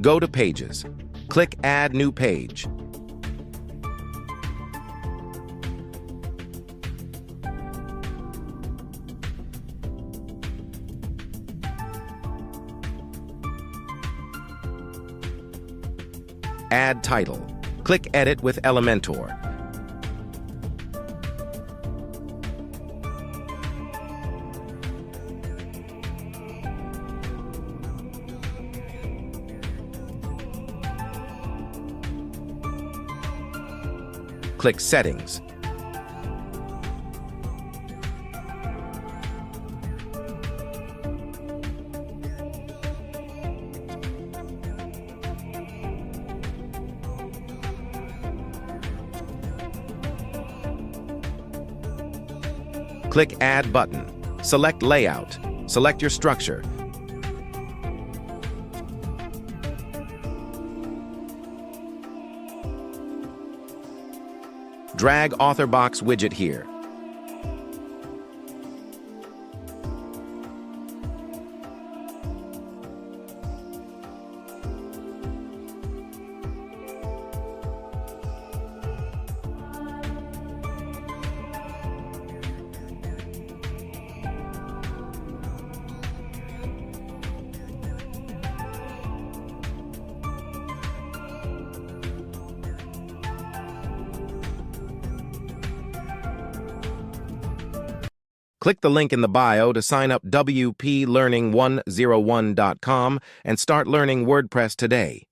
Go to Pages. Click Add New Page. Add Title. Click Edit with Elementor. Click Settings. Click Add button. Select Layout. Select your structure. Drag Author Box widget here. Click the link in the bio to sign up WPLearning101.com and start learning WordPress today.